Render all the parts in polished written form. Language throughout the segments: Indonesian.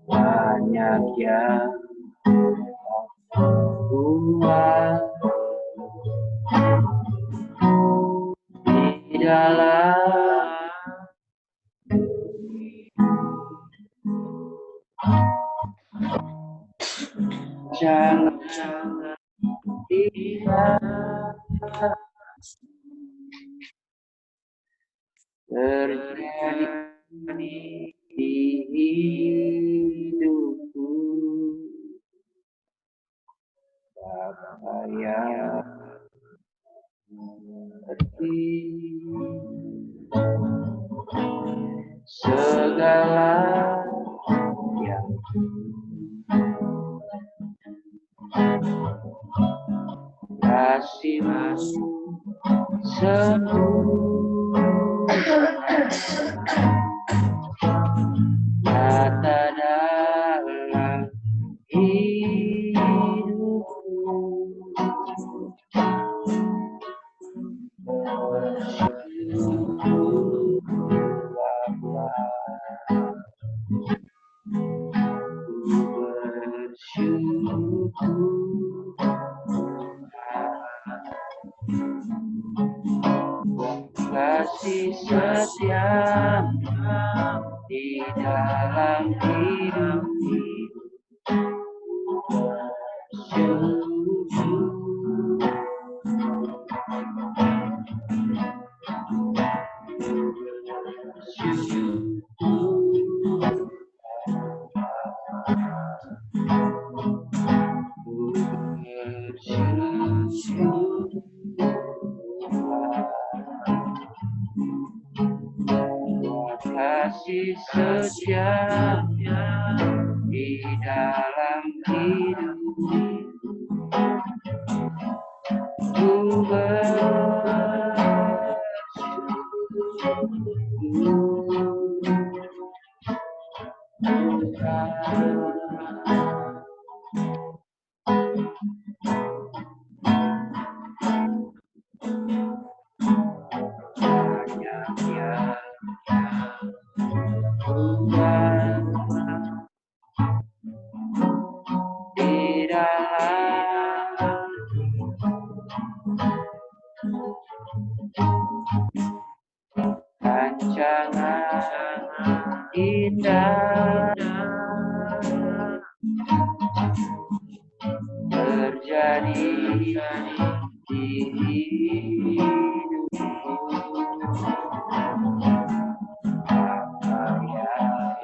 banyak yang buat di dalam jangan tidak terjadi di hidupku. Apa yang mengerti segala yang kasih-Mu nyata dalam hidupku. Kasih setiamu di dalam hidupku. Kasih setiamu di dalam hidupku. Ku di dalam rancangan indah terjadi di hidupku. Apa yang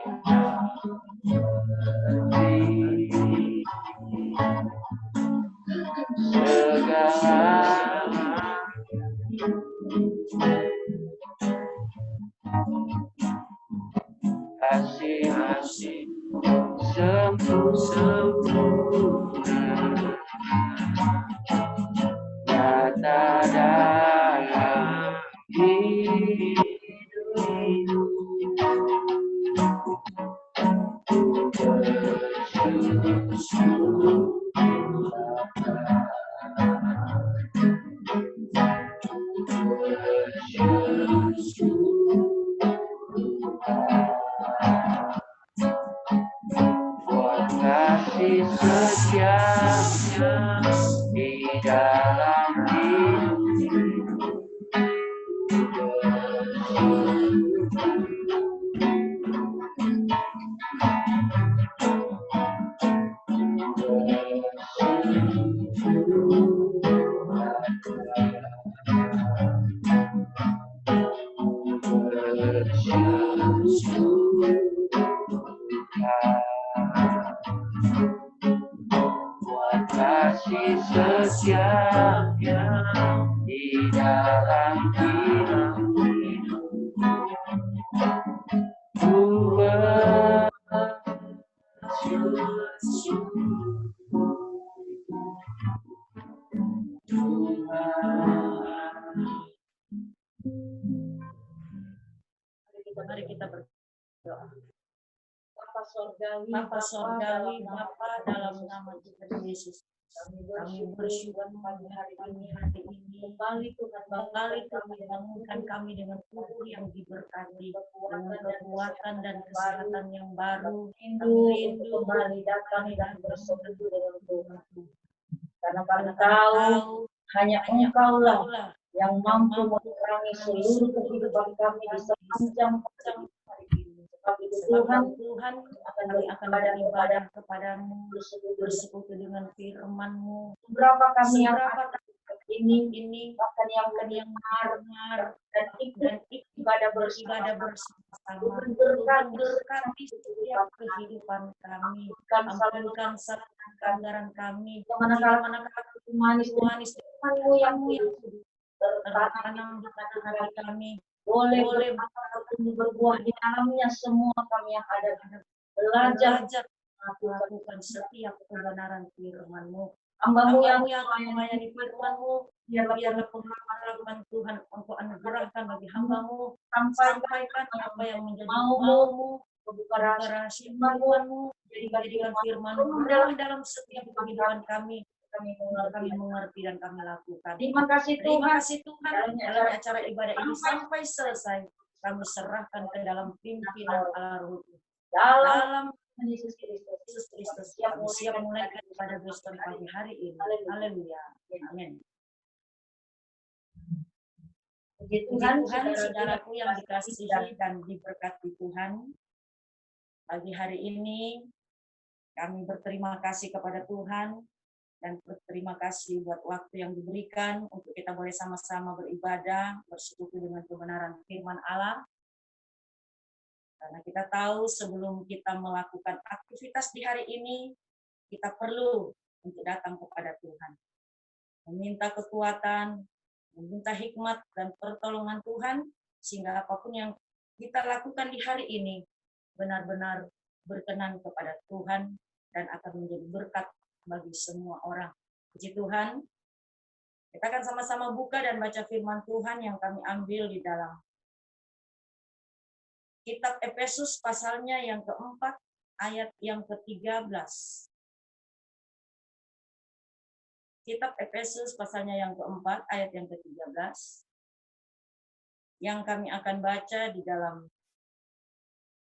terjadi segala kasih sempurna nyata dalam hidupku. Buat kasih setiamu di dalam hidupku. Buat kasih setiamu di dalam hidupku. Ku Mari kita berdoa. Bapa Sorgawi, Bapa dalam nama Tuhan Yesus. Kami bersyukur pagi hari ini kembali Tuhan bangunkan kami dengan tubuh yang diberkati, dengan kekuatan dan kesehatan yang baru. Kami rindu kembali datang dan bersekutu dengan Tuhan. Karena kami tahu hanya Engkaulah yang mampu menerangi seluruh kehidupan kami di sepanjang hari ini. Tapi Tuhan kami akan beribadah kepadamu, bersekutu dengan firman-Mu. Berapa kami yang ini bahkan yang benar dan ikut ibadah bersama-sama. Tuhan berkati setiap kehidupan kami, ampunkan pelanggaran kami, manakala manis Tuhan-Mu yang tertanam di hati kami, boleh berbuah di dalamnya. Semua kami yang ada belajar melakukan setiap kebenaran firman-Mu. Hamba-Mu yang melayani firman-Mu, biarlah pengalaman Tuhan Engkau anugerahkan bagi hamba-Mu, sampaikan apa yang menjadi mau-Mu, membuka rahasia firman-Mu, jadikan firman-Mu dalam setiap kehidupan kami. Kami mengerti dan kami lakukan. Terima kasih Tuhan. Dalam acara ibadah ini sampai selesai, kami serahkan ke dalam pimpinan Allah Roh. Dalam Yesus Kristus, kami siap mulaikan ibadah Kristen pagi hari ini. Haleluya. Amin. Puji Tuhan, saudaraku yang dikasihi dan diberkati Tuhan. Pagi hari ini kami berterima kasih kepada Tuhan dan berterima kasih buat waktu yang diberikan untuk kita boleh sama-sama beribadah, bersekutu dengan kebenaran firman Allah. Karena kita tahu sebelum kita melakukan aktivitas di hari ini, kita perlu untuk datang kepada Tuhan. Meminta kekuatan, meminta hikmat dan pertolongan Tuhan, sehingga apapun yang kita lakukan di hari ini, benar-benar berkenan kepada Tuhan dan akan menjadi berkat bagi semua orang. Puji Tuhan. Kita akan sama-sama buka dan baca firman Tuhan yang kami ambil di dalam Kitab Efesus pasalnya yang keempat, ayat yang ke-13. Kitab Efesus pasalnya yang keempat, ayat yang ke-13. Yang kami akan baca di dalam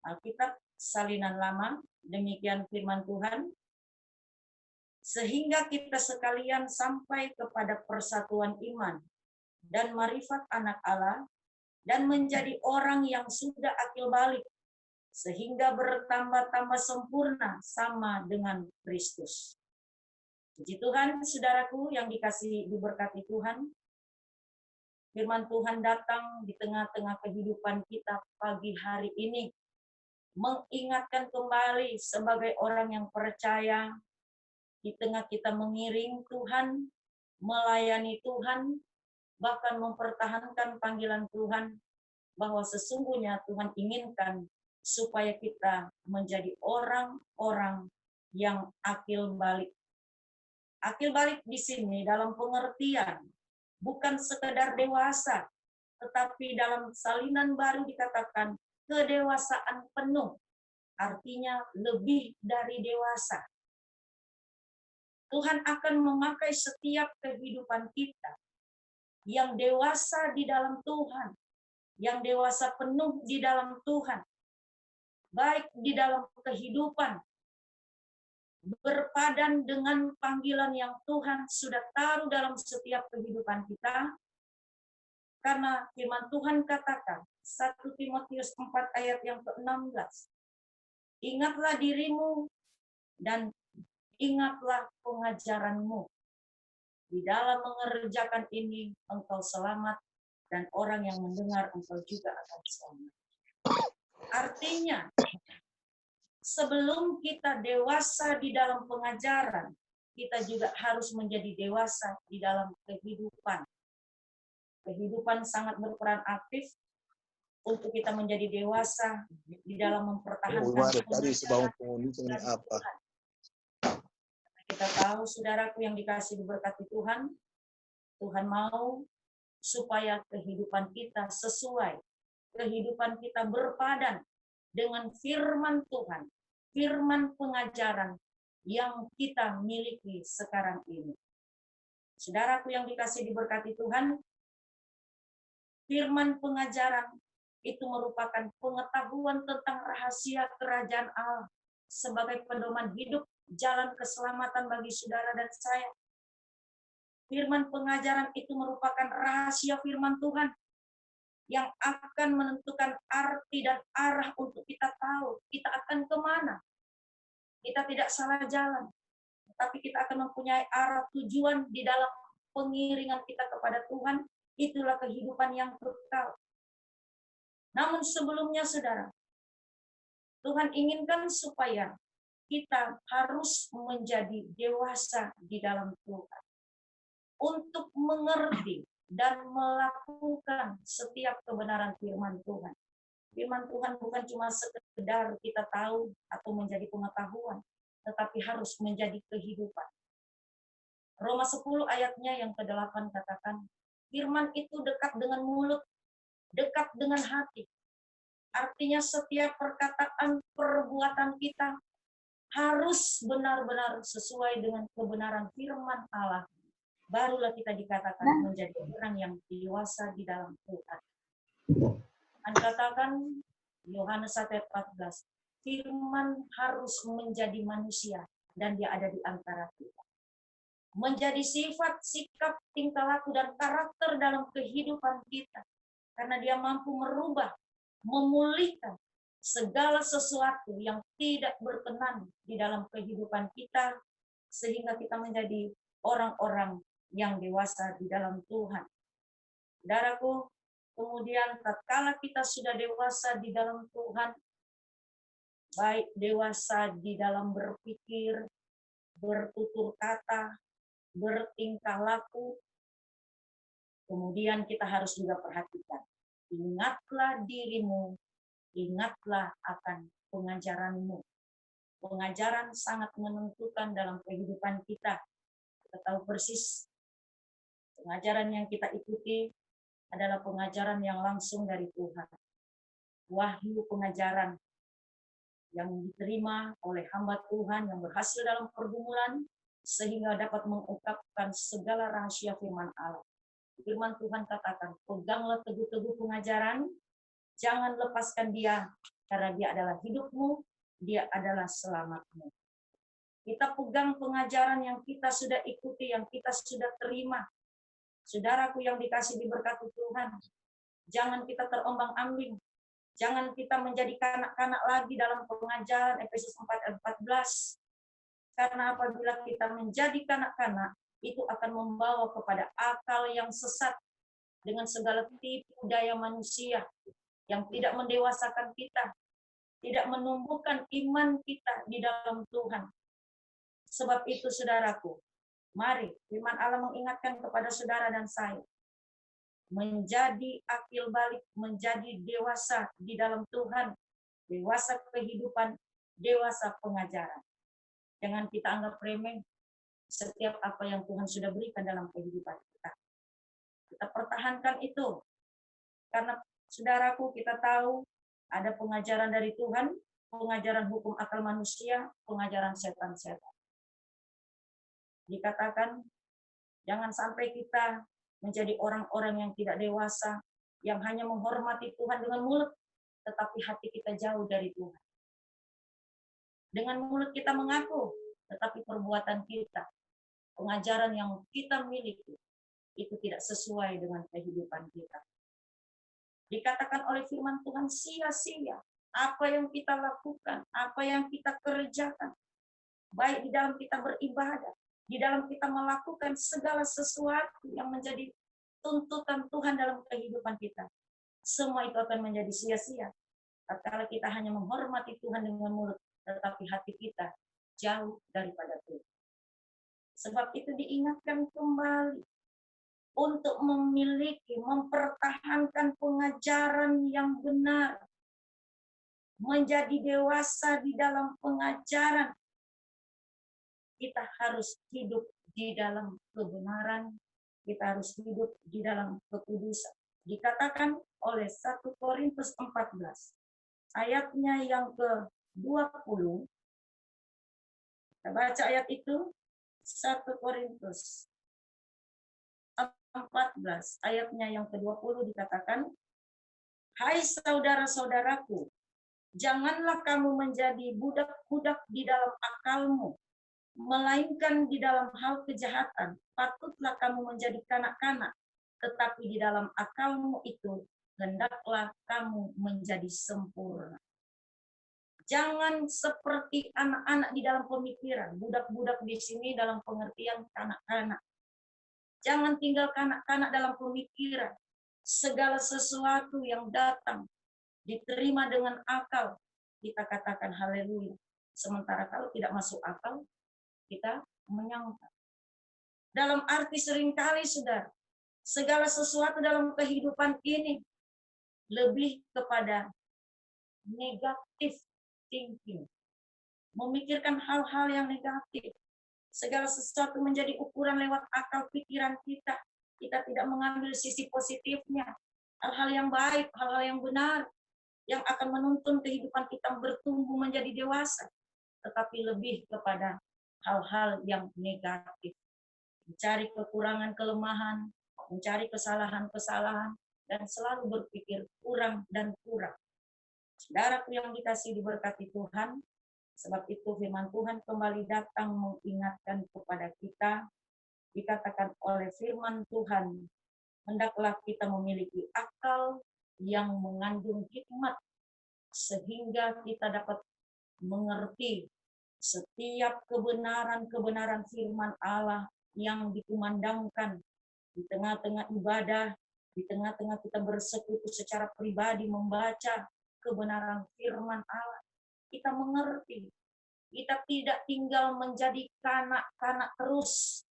Alkitab Salinan Lama. Demikian firman Tuhan. Sehingga kita sekalian sampai kepada persatuan iman dan marifat anak Allah dan menjadi orang yang sudah akil balik sehingga bertambah-tambah sempurna sama dengan Kristus. Puji Tuhan, saudaraku yang dikasihi diberkati Tuhan. Firman Tuhan datang di tengah-tengah kehidupan kita pagi hari ini, mengingatkan kembali sebagai orang yang percaya. Di tengah kita mengiring Tuhan, melayani Tuhan, bahkan mempertahankan panggilan Tuhan, bahwa sesungguhnya Tuhan inginkan supaya kita menjadi orang-orang yang akil balik. Akil balik di sini dalam pengertian, bukan sekedar dewasa, tetapi dalam salinan baru dikatakan kedewasaan penuh, artinya lebih dari dewasa. Tuhan akan memakai setiap kehidupan kita yang dewasa di dalam Tuhan, yang dewasa penuh di dalam Tuhan, baik di dalam kehidupan, berpadan dengan panggilan yang Tuhan sudah taruh dalam setiap kehidupan kita. Karena firman Tuhan katakan, 1 Timotius 4 ayat yang ke-16, ingatlah dirimu dan ingatlah pengajaranmu. Di dalam mengerjakan ini, engkau selamat, dan orang yang mendengar engkau juga akan selamat. Artinya, sebelum kita dewasa di dalam pengajaran, kita juga harus menjadi dewasa di dalam kehidupan. Kehidupan sangat berperan aktif untuk kita menjadi dewasa di dalam mempertahankan apa. Kita tahu, saudaraku yang dikasih diberkati Tuhan, Tuhan mau supaya kehidupan kita sesuai, kehidupan kita berpadan dengan firman Tuhan, firman pengajaran, yang kita miliki sekarang ini. Saudaraku yang dikasih diberkati Tuhan, firman pengajaran itu merupakan pengetahuan tentang rahasia kerajaan Allah sebagai pedoman hidup, jalan keselamatan bagi saudara dan saya. Firman pengajaran itu merupakan rahasia firman Tuhan yang akan menentukan arti dan arah untuk kita tahu kita akan kemana. Kita tidak salah jalan, tapi kita akan mempunyai arah tujuan di dalam pengiringan kita kepada Tuhan. Itulah kehidupan yang kekal. Namun sebelumnya, saudara, Tuhan inginkan supaya kita harus menjadi dewasa di dalam Tuhan untuk mengerti dan melakukan setiap kebenaran firman Tuhan. Firman Tuhan bukan cuma sekedar kita tahu atau menjadi pengetahuan, tetapi harus menjadi kehidupan. Roma 10 ayatnya yang ke-8 katakan, firman itu dekat dengan mulut, dekat dengan hati. Artinya setiap perkataan, perbuatan kita harus benar-benar sesuai dengan kebenaran firman Allah. Barulah kita dikatakan menjadi orang yang dewasa di dalam Tuhan. Dan katakan Yohanes 1:14, firman harus menjadi manusia dan dia ada di antara kita. Menjadi sifat, sikap, tingkah laku, dan karakter dalam kehidupan kita. Karena dia mampu merubah, memulihkan segala sesuatu yang tidak berkenan di dalam kehidupan kita, sehingga kita menjadi orang-orang yang dewasa di dalam Tuhan. Saudaraku, kemudian tatkala kita sudah dewasa di dalam Tuhan, baik dewasa di dalam berpikir, bertutur kata, bertingkah laku, kemudian kita harus juga perhatikan. Ingatlah dirimu, ingatlah akan pengajaranmu. Pengajaran sangat menentukan dalam kehidupan kita. Kita tahu persis, pengajaran yang kita ikuti adalah pengajaran yang langsung dari Tuhan. Wahyu pengajaran yang diterima oleh hamba Tuhan yang berhasil dalam pergumulan, sehingga dapat mengungkapkan segala rahasia firman Allah. Firman Tuhan katakan, peganglah teguh-teguh pengajaran, jangan lepaskan dia, karena dia adalah hidupmu, dia adalah selamatmu. Kita pegang pengajaran yang kita sudah ikuti, yang kita sudah terima. Saudaraku yang dikasih diberkati Tuhan, jangan kita terombang-ambing, jangan kita menjadi kanak-kanak lagi dalam pengajaran Efesus 4:14. Karena apabila kita menjadi kanak-kanak, itu akan membawa kepada akal yang sesat dengan segala tipu daya manusia yang tidak mendewasakan kita, tidak menumbuhkan iman kita di dalam Tuhan. Sebab itu, saudaraku, mari firman Allah mengingatkan kepada saudara dan saya, menjadi akil balik, menjadi dewasa di dalam Tuhan, dewasa kehidupan, dewasa pengajaran. Jangan kita anggap remeh setiap apa yang Tuhan sudah berikan dalam kehidupan kita. Kita pertahankan itu. Karena saudaraku, kita tahu ada pengajaran dari Tuhan, pengajaran hukum akal manusia, pengajaran setan-setan. Dikatakan, jangan sampai kita menjadi orang-orang yang tidak dewasa, yang hanya menghormati Tuhan dengan mulut, tetapi hati kita jauh dari Tuhan. Dengan mulut kita mengaku, tetapi perbuatan kita, pengajaran yang kita miliki, itu tidak sesuai dengan kehidupan kita. Dikatakan oleh firman Tuhan, sia-sia apa yang kita lakukan, apa yang kita kerjakan, baik di dalam kita beribadah, di dalam kita melakukan segala sesuatu yang menjadi tuntutan Tuhan dalam kehidupan kita. Semua itu akan menjadi sia-sia tatkala kita hanya menghormati Tuhan dengan mulut, tetapi hati kita jauh daripada Tuhan. Sebab itu diingatkan kembali untuk memiliki, mempertahankan pengajaran yang benar, menjadi dewasa di dalam pengajaran. Kita harus hidup di dalam kebenaran, kita harus hidup di dalam kekudusan. Dikatakan oleh 1 Korintus 14, ayatnya yang ke-20, Kita baca ayat itu, 1 Korintus 14, ayatnya yang ke-20 dikatakan, hai saudara-saudaraku, janganlah kamu menjadi budak-budak di dalam akalmu, melainkan di dalam hal kejahatan. Patutlah kamu menjadi kanak-kanak, tetapi di dalam akalmu itu hendaklah kamu menjadi sempurna. Jangan seperti anak-anak di dalam pemikiran. Budak-budak di sini dalam pengertian kanak-kanak. Jangan tinggal kanak-kanak dalam pemikiran. Segala sesuatu yang datang diterima dengan akal, kita katakan haleluya. Sementara kalau tidak masuk akal, kita menyangka. Dalam arti seringkali, saudara, segala sesuatu dalam kehidupan ini lebih kepada negatif thinking. Memikirkan hal-hal yang negatif. Segala sesuatu menjadi ukuran lewat akal pikiran kita. Kita tidak mengambil sisi positifnya. Hal-hal yang baik, hal-hal yang benar, yang akan menuntun kehidupan kita bertumbuh menjadi dewasa. Tetapi lebih kepada hal-hal yang negatif. Mencari kekurangan, kelemahan, mencari kesalahan-kesalahan, dan selalu berpikir kurang dan kurang. Saudaraku yang dikasihi diberkati Tuhan, sebab itu firman Tuhan kembali datang mengingatkan kepada kita, dikatakan oleh firman Tuhan, hendaklah kita memiliki akal yang mengandung hikmat, sehingga kita dapat mengerti setiap kebenaran-kebenaran firman Allah yang dikumandangkan di tengah-tengah ibadah, di tengah-tengah kita bersekutu secara pribadi membaca kebenaran firman Allah. Kita mengerti, kita tidak tinggal menjadi kanak-kanak terus,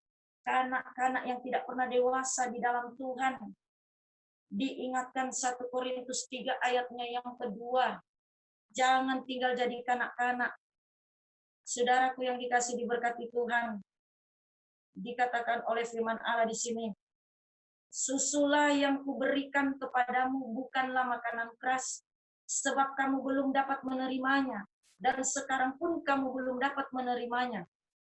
kanak-kanak yang tidak pernah dewasa di dalam Tuhan. Diingatkan 1 Korintus 3 ayatnya yang kedua, jangan tinggal jadi kanak-kanak. Saudaraku yang dikasih diberkati Tuhan, dikatakan oleh firman Allah di sini, susulah yang kuberikan kepadamu bukanlah makanan keras, sebab kamu belum dapat menerimanya. Dan sekarang pun kamu belum dapat menerimanya,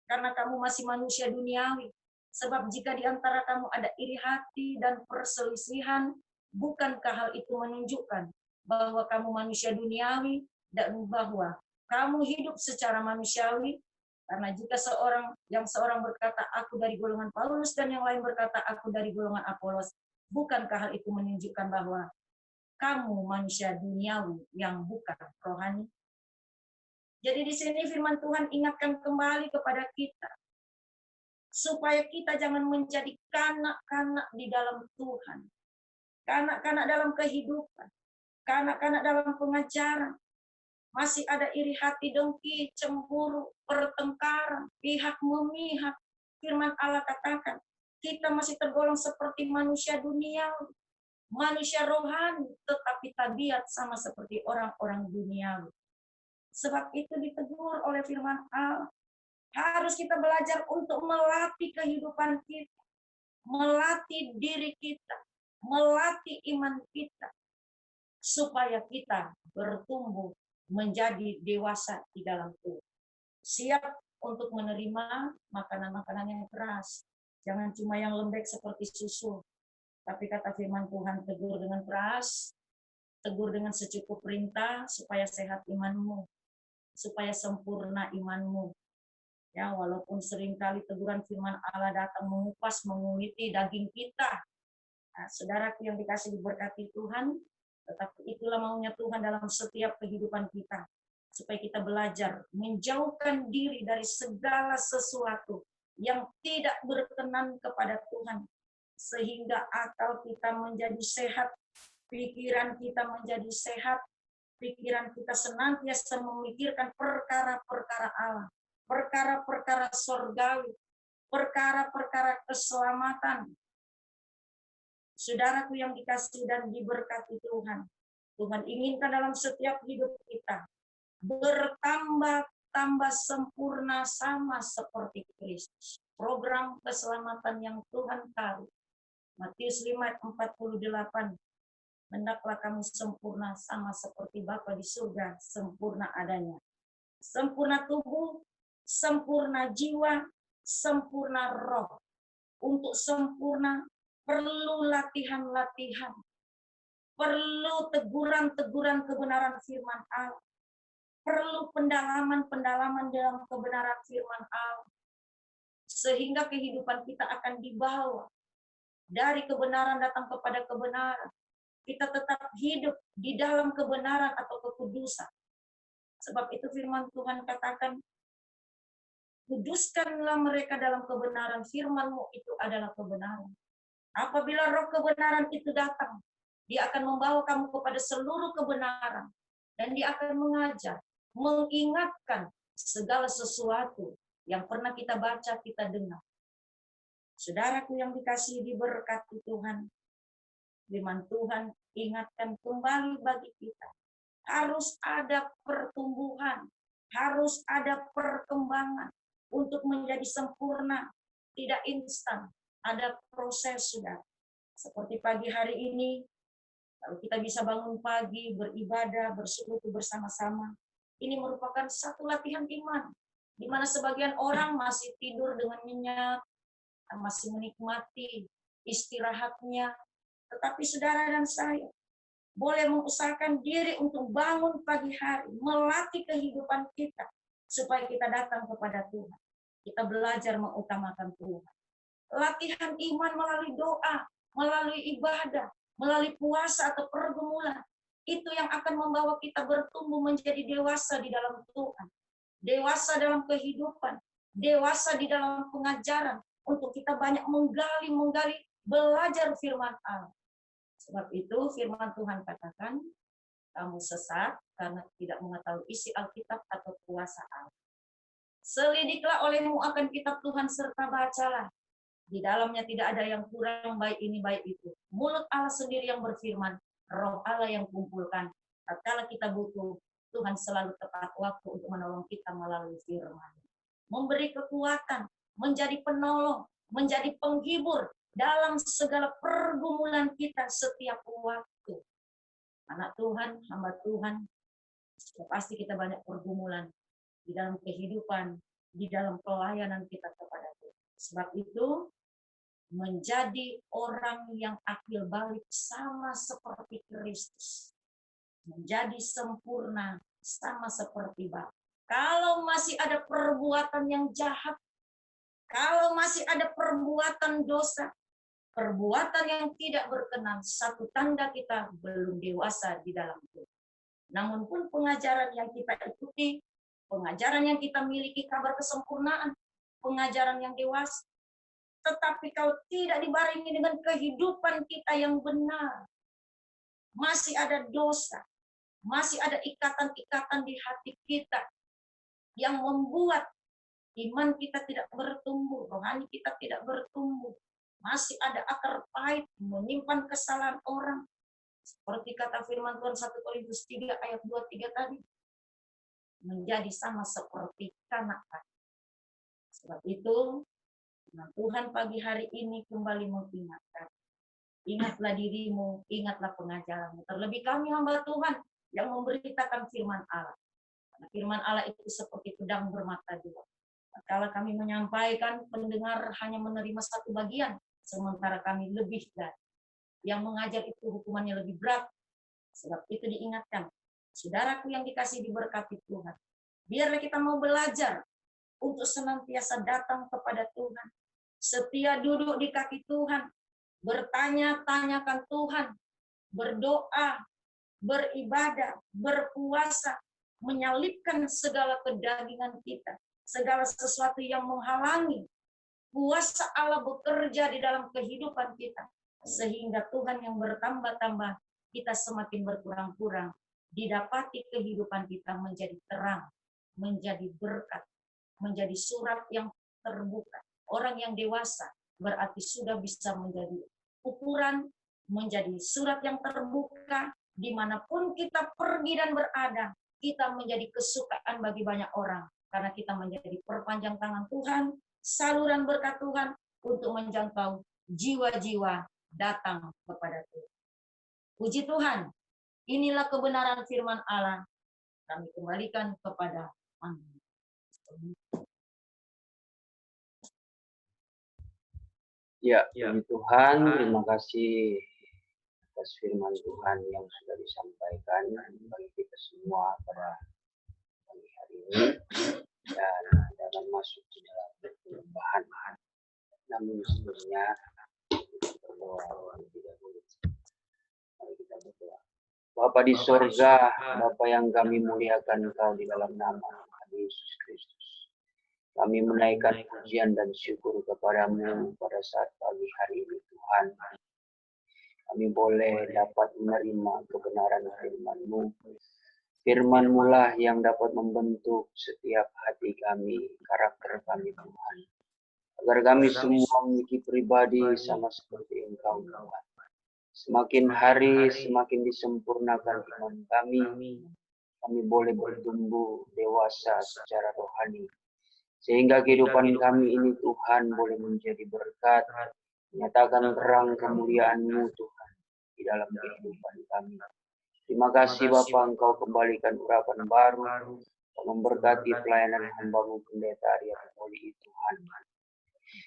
karena kamu masih manusia duniawi. Sebab jika di antara kamu ada iri hati dan perselisihan, bukankah hal itu menunjukkan bahwa kamu manusia duniawi dan bahwa kamu hidup secara manusiawi? Karena jika seorang berkata, aku dari golongan Paulus, dan yang lain berkata, aku dari golongan Apolos, bukankah hal itu menunjukkan bahwa kamu manusia duniawi yang bukan rohani? Jadi di sini firman Tuhan ingatkan kembali kepada kita, supaya kita jangan menjadi kanak-kanak di dalam Tuhan, kanak-kanak dalam kehidupan, kanak-kanak dalam pengajaran. Masih ada iri hati, dengki, cemburu, pertengkaran, pihak memihak. Firman Allah katakan, kita masih tergolong seperti manusia dunia, manusia rohani, tetapi tabiat sama seperti orang-orang duniawi. Sebab itu ditegur oleh firman Allah. Harus kita belajar untuk melatih kehidupan kita, melatih diri kita, melatih iman kita, supaya kita bertumbuh menjadi dewasa di dalam Tuhan. Siap untuk menerima makanan-makanan yang keras. Jangan cuma yang lembek seperti susu. Tapi kata firman Tuhan, tegur dengan keras, tegur dengan secukup perintah, supaya sehat imanmu, supaya sempurna imanmu. Ya, walaupun seringkali teguran firman Allah datang mengupas, menguliti daging kita. Nah, saudaraku yang dikasih diberkati Tuhan, tetapi itulah maunya Tuhan dalam setiap kehidupan kita. Supaya kita belajar menjauhkan diri dari segala sesuatu yang tidak berkenan kepada Tuhan. Sehingga akal kita menjadi sehat, pikiran kita menjadi sehat, pikiran kita senantiasa memikirkan perkara-perkara Allah, perkara-perkara surgawi, perkara-perkara keselamatan. Saudaraku yang dikasih dan diberkati Tuhan, Tuhan inginkan dalam setiap hidup kita bertambah sempurna sama seperti Kristus. Program keselamatan yang Tuhan taruh. Matius 5:48. Hendaklah kamu sempurna sama seperti Bapa di surga sempurna adanya. Sempurna tubuh, sempurna jiwa, sempurna roh. Untuk sempurna perlu latihan-latihan, perlu teguran-teguran kebenaran firman Allah, perlu pendalaman-pendalaman dalam kebenaran firman Allah, sehingga kehidupan kita akan dibawa dari kebenaran datang kepada kebenaran. Kita tetap hidup di dalam kebenaran atau kekudusan. Sebab itu firman Tuhan katakan, kuduskanlah mereka dalam kebenaran, firman-Mu itu adalah kebenaran. Apabila roh kebenaran itu datang, dia akan membawa kamu kepada seluruh kebenaran. Dan dia akan mengajar, mengingatkan segala sesuatu yang pernah kita baca, kita dengar. Saudaraku yang dikasihi diberkati Tuhan, firman Tuhan ingatkan kembali bagi kita. Harus ada pertumbuhan, harus ada perkembangan untuk menjadi sempurna, tidak instan. Ada proses, saudara. Seperti pagi hari ini, kalau kita bisa bangun pagi, beribadah, bersekutu bersama-sama, ini merupakan satu latihan iman, di mana sebagian orang masih tidur dengan nyenyak, masih menikmati istirahatnya. Tetapi saudara dan saya boleh mengusahakan diri untuk bangun pagi hari, melatih kehidupan kita, supaya kita datang kepada Tuhan. Kita belajar mengutamakan Tuhan. Latihan iman melalui doa, melalui ibadah, melalui puasa atau pergumulan, itu yang akan membawa kita bertumbuh menjadi dewasa di dalam Tuhan. Dewasa dalam kehidupan, dewasa di dalam pengajaran, untuk kita banyak menggali, belajar firman Allah. Sebab itu firman Tuhan katakan, kamu sesat karena tidak mengetahui isi Alkitab atau kuasa Allah. Selidiklah olehmu akan kitab Tuhan serta bacalah. Di dalamnya tidak ada yang kurang, baik ini baik itu. Mulut Allah sendiri yang berfirman, roh Allah yang kumpulkan. Tatkala kita butuh, Tuhan selalu tepat waktu untuk menolong kita melalui firman. Memberi kekuatan, menjadi penolong, menjadi penghibur dalam segala pergumulan kita setiap waktu. Anak Tuhan, hamba Tuhan, pasti kita banyak pergumulan di dalam kehidupan, di dalam pelayanan kita kepada Tuhan. Sebab itu, menjadi orang yang akil balik sama seperti Kristus. Menjadi sempurna sama seperti Bapa. Kalau masih ada perbuatan yang jahat, kalau masih ada perbuatan dosa, perbuatan yang tidak berkenan, satu tanda kita belum dewasa di dalam Tuhan. Namun pun pengajaran yang kita ikuti, pengajaran yang kita miliki, kabar kesempurnaan, pengajaran yang dewasa, tetapi kalau tidak dibarengi dengan kehidupan kita yang benar, masih ada dosa, masih ada ikatan-ikatan di hati kita yang membuat iman kita tidak bertumbuh, rohani kita tidak bertumbuh. Masih ada akar pahit, menyimpan kesalahan orang. Seperti kata firman Tuhan 1 Korintus 3 ayat 23 tadi. Menjadi sama seperti kanak-kanak. Sebab itu, Tuhan pagi hari ini kembali mengingatkan. Ingatlah dirimu, ingatlah pengajaranmu. Terlebih kami hamba Tuhan yang memberitakan firman Allah. Karena firman Allah itu seperti pedang bermata dua. Kalau kami menyampaikan, pendengar hanya menerima satu bagian, sementara kami lebih dari. Yang mengajar itu hukumannya lebih berat. Sebab itu diingatkan. Saudaraku yang dikasih diberkati Tuhan. Biarlah kita mau belajar untuk senantiasa datang kepada Tuhan. Setia duduk di kaki Tuhan. Bertanya-tanyakan Tuhan. Berdoa, beribadah, berpuasa. Menyalipkan segala kedagingan kita. Segala sesuatu yang menghalangi kuasa Allah bekerja di dalam kehidupan kita. Sehingga Tuhan yang bertambah-tambah, kita semakin berkurang-kurang. Didapati kehidupan kita menjadi terang, menjadi berkat, menjadi surat yang terbuka. Orang yang dewasa berarti sudah bisa menjadi ukuran, menjadi surat yang terbuka. Dimanapun kita pergi dan berada, kita menjadi kesukaan bagi banyak orang. Karena kita menjadi perpanjang tangan Tuhan, saluran berkat Tuhan untuk menjangkau jiwa-jiwa datang kepada Tuhan. Puji Tuhan, inilah kebenaran firman Allah. Kami kembalikan kepada Amin. Ya, puji Tuhan, terima kasih atas firman Tuhan yang sudah disampaikan bagi kita semua pada pagi hari ini. Dan dalam masuk ke dalam perubahan. Namun sebelumnya kita berdoa tidak boleh. Mari kita berdoa. Bapa di sorga, Bapa yang kami muliakan Engkau di dalam nama Tuhan Yesus Kristus. Kami menaikkan pujian dan syukur kepadamu pada saat pagi hari ini Tuhan. Kami boleh dapat menerima kebenaran firman-Mu. Firman-Mu lah yang dapat membentuk setiap hati kami, karakter kami Tuhan. Agar kami semua memiliki pribadi sama seperti Engkau Tuhan. Semakin hari semakin disempurnakan iman kami. Kami boleh bertumbuh dewasa secara rohani. Sehingga kehidupan kami ini Tuhan boleh menjadi berkat, menyatakan terang kemuliaan-Mu Tuhan di dalam kehidupan kami. Terima kasih Bapa, Engkau kembalikan urapan baru, memberkati pelayanan hamba-Mu Pendeta Arya Poli Tuhan.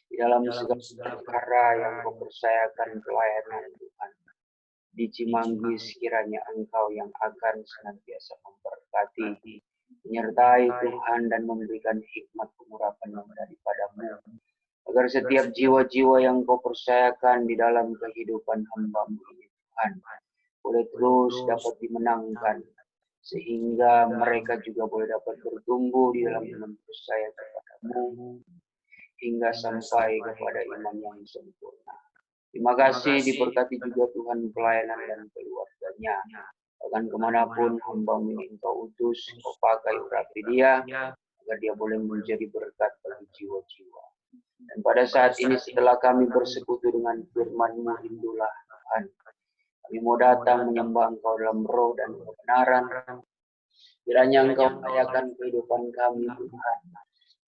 Di dalam segala perkara yang Kau percayakan pelayanan Tuhan. Di Cimanggis kiranya Engkau yang akan senantiasa memberkati, menyertai Tuhan dan memberikan hikmat pengurapan yang daripada-Mu. Agar setiap jiwa-jiwa yang Kau percayakan di dalam kehidupan hamba-Mu ini Tuhan, boleh terus dapat dimenangkan. Sehingga mereka juga boleh dapat bertumbuh di dalam iman percaya kepada-Mu. Hingga sampai kepada iman yang sempurna. Terima kasih diberkati juga Tuhan pelayanan dan keluarganya. Bahkan kemanapun hamba-Mu ini Engkau utus, Engkau pakai urapi dia, agar dia boleh menjadi berkat bagi jiwa-jiwa. Dan pada saat ini setelah kami bersekutu dengan firman-Mu, rindulah Tuhan. Kami mau datang menyembah Engkau dalam roh dan kebenaran. Kiranya Engkau kayakan kehidupan kami Tuhan.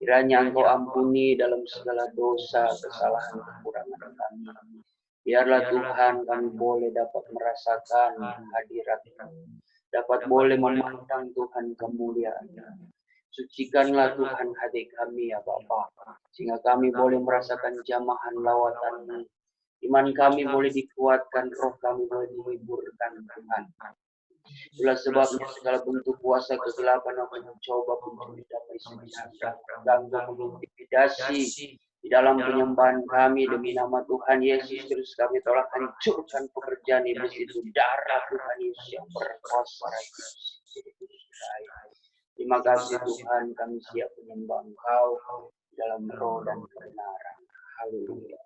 Kiranya Engkau ampuni dalam segala dosa, kesalahan, kekurangan kami. Biarlah Tuhan kami boleh dapat merasakan hadirat-Mu, dapat boleh memandang Tuhan kemuliaan. Sucikanlah Tuhan hati kami ya Bapa, sehingga kami boleh merasakan jamahan lawatan-Mu. Iman kami boleh dikuatkan, roh kami boleh dihiburkan Tuhan. Itulah sebabnya segala bentuk kuasa kegelapan akan mencoba mencuri damai sejahtera, ganggu mengintimidasi di dalam penyembahan kami demi nama Tuhan Yesus Kristus. Kami telah hancurkan pekerjaan iblis itu, darah Tuhan Yesus yang berkuasa. Terima kasih Tuhan, kami siap menyembah Engkau dalam roh dan kebenaran. Haleluya.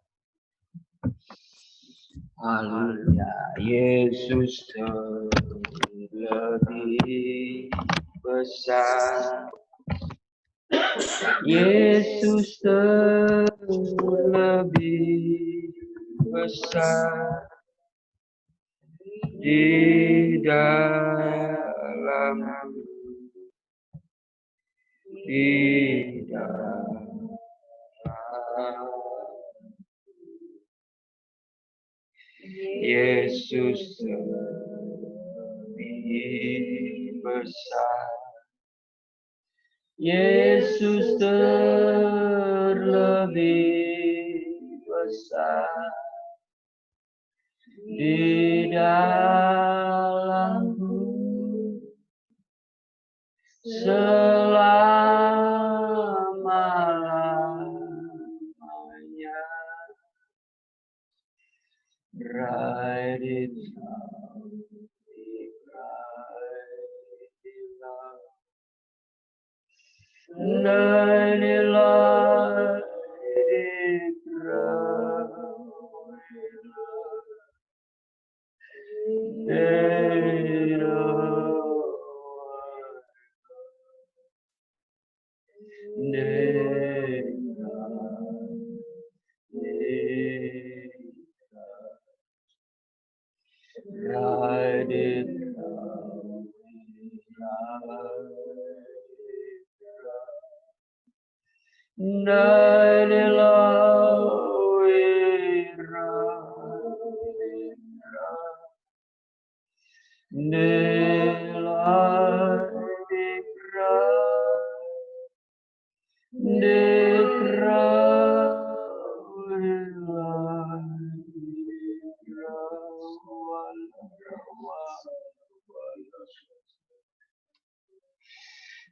Haleluya. Yesus lebih besar. Yesus lebih besar di dalam Yesus lebih besar. Yesus terlebih besar di dalamku selama-lamanya. Right it now, right it now.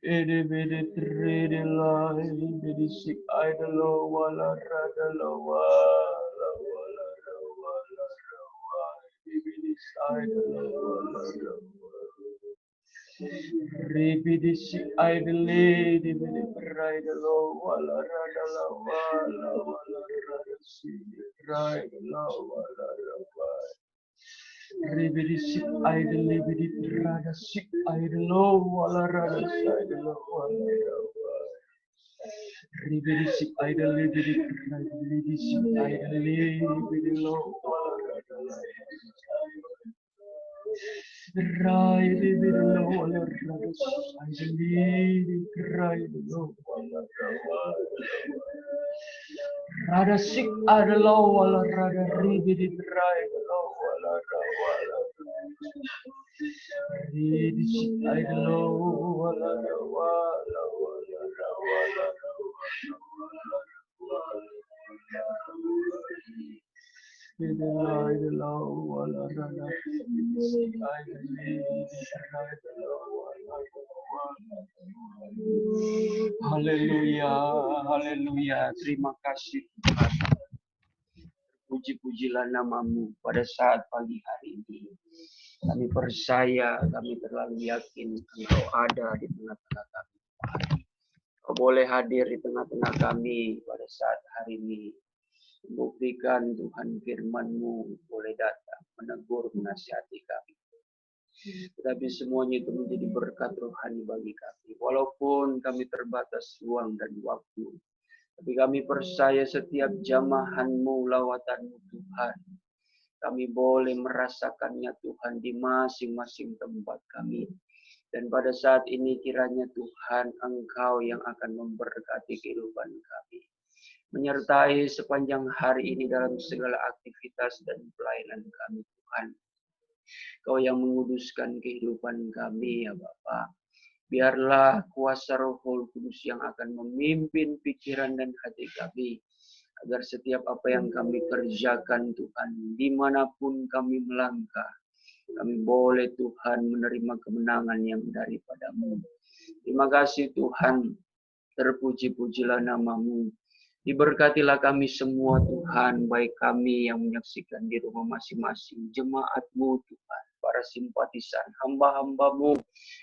Ede bede trede la, bede sik idolo wala rada la wala wala wala wala, bede idolo wala wala. Ribidi sik idole, bede idolo wala rada la wala wala rada sik idolo wala wala. Ribidi sik idle bidi rada sik idlo wala rada idlo wala rada. Ribidi sik idle bidi rada bidi sik idle bidi lo wala rada. Ride bidi lo wala rada idle ride lo wala rada. Rada sik idlo wala rada ribidi ride lo wala rada. I Haleluya, haleluya. Terima kasih Tuhan. Puji-pujilah namamu pada saat pagi hari ini. Kami percaya, kami terlalu yakin Engkau ada di tengah-tengah kami. Kau boleh hadir di tengah-tengah kami pada saat hari ini. Membuktikan Tuhan firman-Mu boleh datang, menegur, menasihati kami. Tetapi semuanya itu menjadi berkat rohani bagi kami. Walaupun kami terbatas ruang dan waktu. Tapi kami percaya setiap jamahan-Mu, lawatan-Mu Tuhan. Kami boleh merasakannya Tuhan di masing-masing tempat kami. Dan pada saat ini kiranya Tuhan Engkau yang akan memberkati kehidupan kami. Menyertai sepanjang hari ini dalam segala aktivitas dan pelayanan kami Tuhan. Kau yang menguduskan kehidupan kami ya Bapa. Biarlah kuasa Roh Kudus yang akan memimpin pikiran dan hati kami. Agar setiap apa yang kami kerjakan Tuhan, dimanapun kami melangkah, kami boleh Tuhan menerima kemenangan yang daripada-Mu. Terima kasih Tuhan, terpuji-pujilah nama-Mu. Diberkatilah kami semua Tuhan, baik kami yang menyaksikan di rumah masing-masing, jemaat-Mu Tuhan, para simpatisan, hamba-hamba-Mu.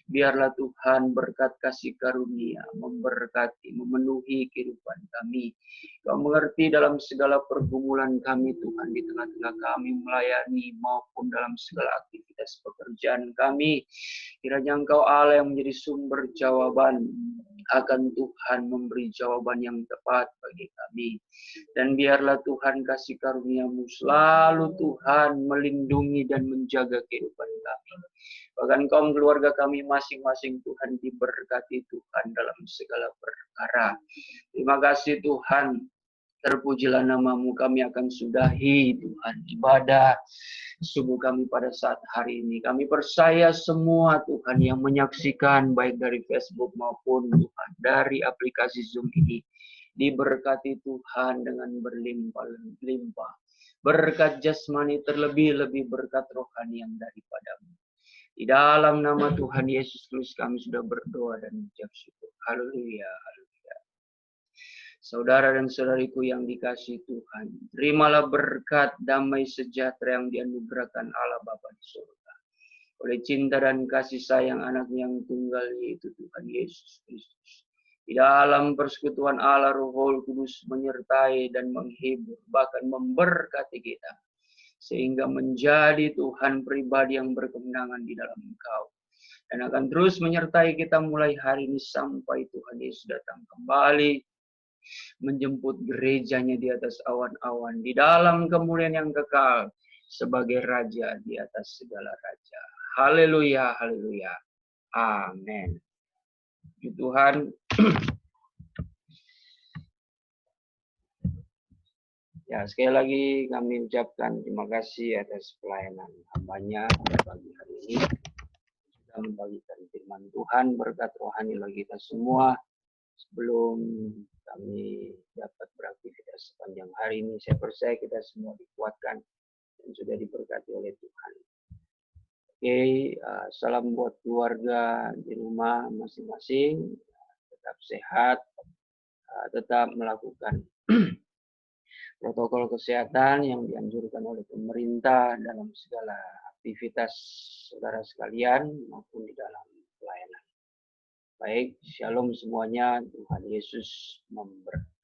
Biarlah Tuhan berkat kasih karunia, memberkati, memenuhi kehidupan kami. Kau mengerti dalam segala pergumulan kami Tuhan, di tengah-tengah kami melayani maupun dalam segala aktivitas pekerjaan kami. Kiranya Engkau Allah yang menjadi sumber jawaban, akan Tuhan memberi jawaban yang tepat bagi kami. Dan biarlah Tuhan kasih karunia-Mu selalu Tuhan melindungi dan menjaga kehidupan kami. Bahkan kaum keluarga kami masing-masing Tuhan diberkati Tuhan dalam segala perkara. Terima kasih Tuhan. Terpujilah nama-Mu, kami akan sudahi Tuhan ibadah subuh kami pada saat hari ini. Kami percaya semua Tuhan yang menyaksikan baik dari Facebook maupun Tuhan dari aplikasi Zoom ini diberkati Tuhan dengan berlimpah-limpah. Berkat jasmani terlebih-lebih berkat rohani yang daripada-Mu. Di dalam nama Tuhan Yesus Kristus kami sudah berdoa dan mengucap syukur. Haleluya, haleluya. Saudara dan saudariku yang dikasihi Tuhan, terimalah berkat damai sejahtera yang dianugerahkan Allah Bapa di surga. Oleh cinta dan kasih sayang anaknya yang tunggal yaitu Tuhan Yesus Kristus. Di dalam persekutuan Allah Roh Kudus menyertai dan menghibur, bahkan memberkati kita. Sehingga menjadi Tuhan pribadi yang berkemenangan di dalam Engkau. Dan akan terus menyertai kita mulai hari ini sampai Tuhan Yesus datang kembali. Menjemput gerejanya di atas awan-awan di dalam kemuliaan yang kekal sebagai raja di atas segala raja. Haleluya, haleluya. Amin. Tuhan. Ya, sekali lagi kami ucapkan terima kasih atas pelayanan hamba-Nya pagi hari ini. Sudah membagikan firman Tuhan, berkat rohani bagi kita semua. Sebelum kami dapat beraktivitas sepanjang hari ini, saya percaya kita semua dikuatkan dan sudah diberkati oleh Tuhan. Oke, salam buat keluarga di rumah masing-masing. Tetap sehat, tetap melakukan protokol kesehatan yang dianjurkan oleh pemerintah dalam segala aktivitas saudara sekalian maupun di dalam pelayanan. Baik, shalom semuanya. Tuhan Yesus memberkati.